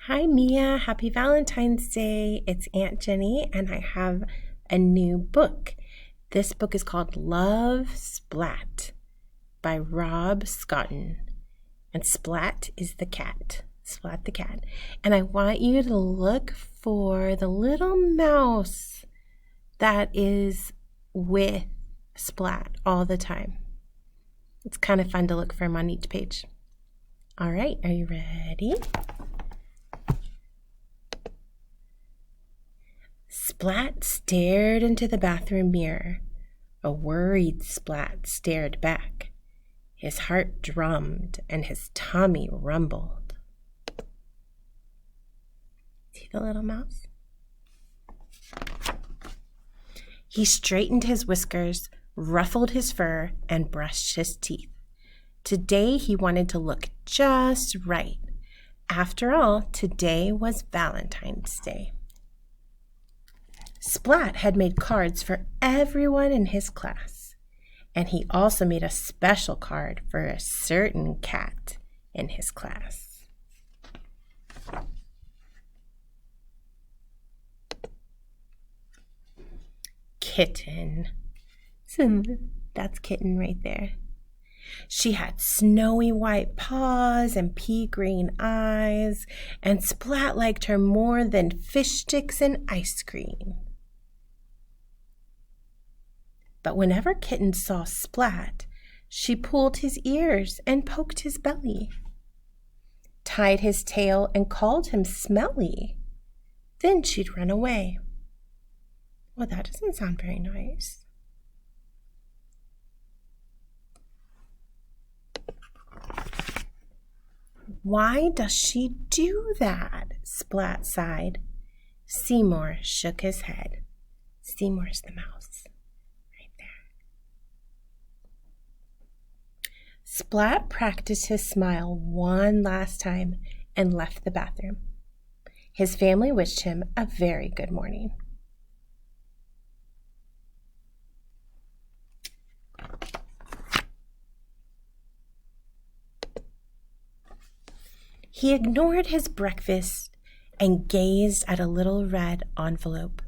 Hi, Mia. Happy Valentine's Day. It's Aunt Jenny, and I have a new book. This book is called Love, Splat by Rob Scotton. And Splat is the cat. Splat the cat. And I want you to look for the little mouse that is with Splat all the time. It's kind of fun to look for him on each page. All right, are you ready? Splat stared into the bathroom mirror. A worried Splat stared back. His heart drummed and his tummy rumbled. See the little mouse? He straightened his whiskers, ruffled his fur, and brushed his teeth. Today he wanted to look just right. After all, today was Valentine's Day. Splat had made cards for everyone in his class, and he also made a special card for a certain cat in his class. Kitten. That's Kitten right there. She had snowy white paws and pea green eyes, and Splat liked her more than fish sticks and ice cream. But whenever Kitten saw Splat, she pulled his ears and poked his belly, tied his tail and called him smelly. Then she'd run away. Well, that doesn't sound very nice. Why does she do that? Splat sighed. Seymour shook his head. Seymour's the mouse. Right there. Splat practiced his smile one last time and left the bathroom. His family wished him a very good morning. He ignored his breakfast and gazed at a little red envelope.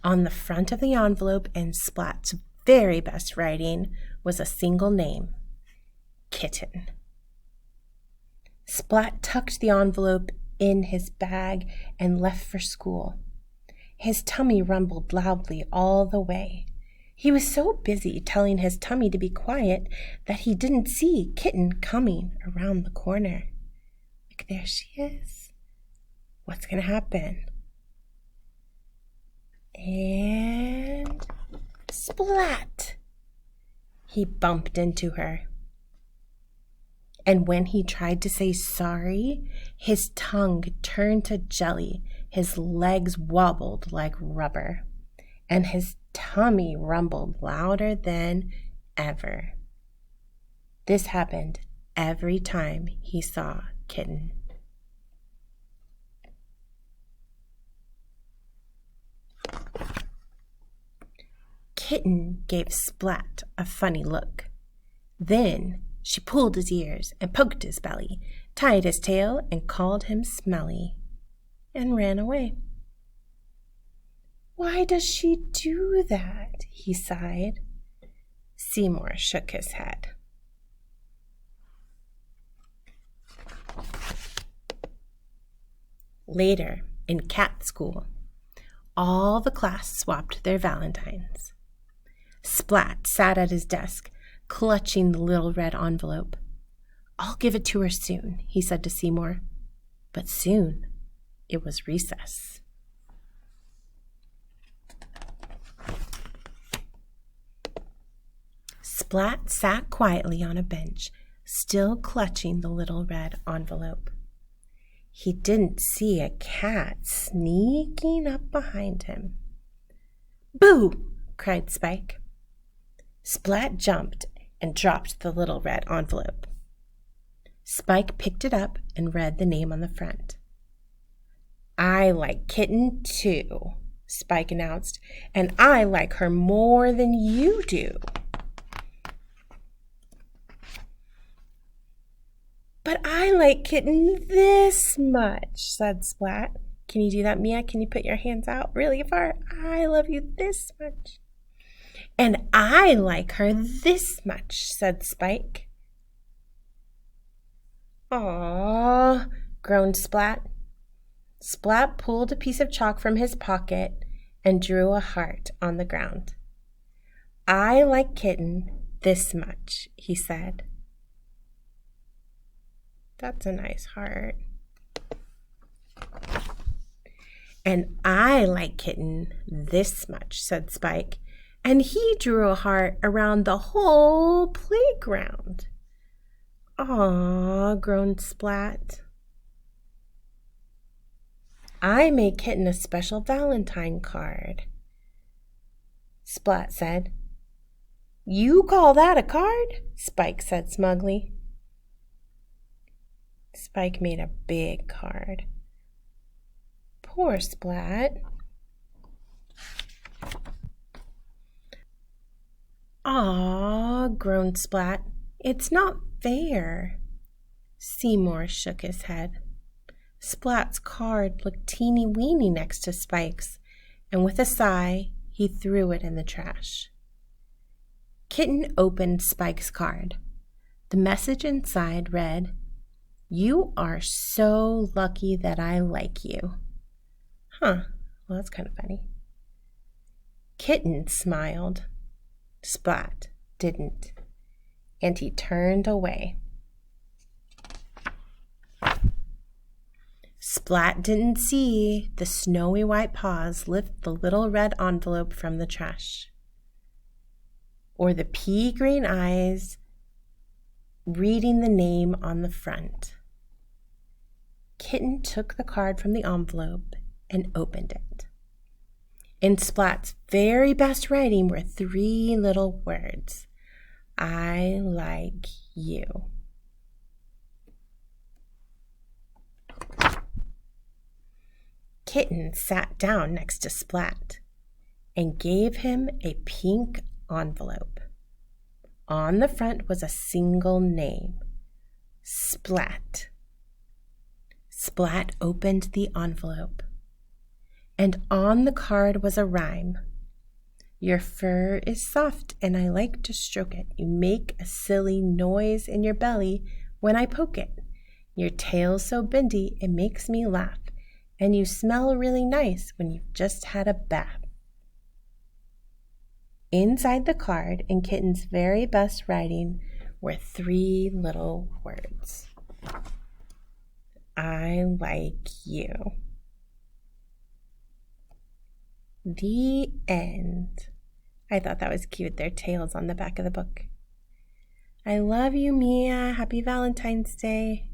On the front of the envelope, in Splat's very best writing, was a single name, Kitten. Splat tucked the envelope in his bag and left for school. His tummy rumbled loudly all the way. He was so busy telling his tummy to be quiet that he didn't see Kitten coming around the corner. There she is. What's going to happen? And splat! He bumped into her. And when he tried to say sorry, his tongue turned to jelly, his legs wobbled like rubber, and his tummy rumbled louder than ever. This happened every time he saw Kitten. Kitten gave Splat a funny look. Then she pulled his ears and poked his belly, tied his tail and called him smelly, and ran away. Why does she do that? He sighed. Seymour shook his head. Later, in cat school, all the class swapped their valentines. Splat sat at his desk, clutching the little red envelope. I'll give it to her soon, he said to Seymour. But soon, it was recess. Splat sat quietly on a bench, still clutching the little red envelope. He didn't see a cat sneaking up behind him. Boo! Cried Spike. Splat jumped and dropped the little red envelope. Spike picked it up and read the name on the front. I like Kitten too, Spike announced, and I like her more than you do. But I like Kitten this much, said Splat. Can you do that, Mia? Can you put your hands out really far? I love you this much. And I like her this much, said Spike. Aw, groaned Splat. Splat pulled a piece of chalk from his pocket and drew a heart on the ground. I like Kitten this much, he said. That's a nice heart. And I like Kitten this much, said Spike, and he drew a heart around the whole playground. Aw, groaned Splat. I made Kitten a special Valentine card, Splat said. You call that a card? Spike said smugly. Spike made a big card. Poor Splat. Aw, groaned Splat. It's not fair. Seymour shook his head. Splat's card looked teeny-weeny next to Spike's, and with a sigh, he threw it in the trash. Kitten opened Spike's card. The message inside read, You are so lucky that I like you. Huh, well, that's kind of funny. Kitten smiled. Splat didn't, and he turned away. Splat didn't see the snowy white paws lift the little red envelope from the trash, or the pea-green eyes reading the name on the front. Kitten took the card from the envelope and opened it. In Splat's very best writing were 3 little words. I like you. Kitten sat down next to Splat and gave him a pink envelope. On the front was a single name, Splat. Splat opened the envelope, and on the card was a rhyme. Your fur is soft and I like to stroke it. You make a silly noise in your belly when I poke it. Your tail's so bendy it makes me laugh, and you smell really nice when you've just had a bath. Inside the card, in Kitten's very best writing, were 3 little words. I like you. The end. I thought that was cute, their tails on the back of the book. I love you, Mia. Happy Valentine's Day.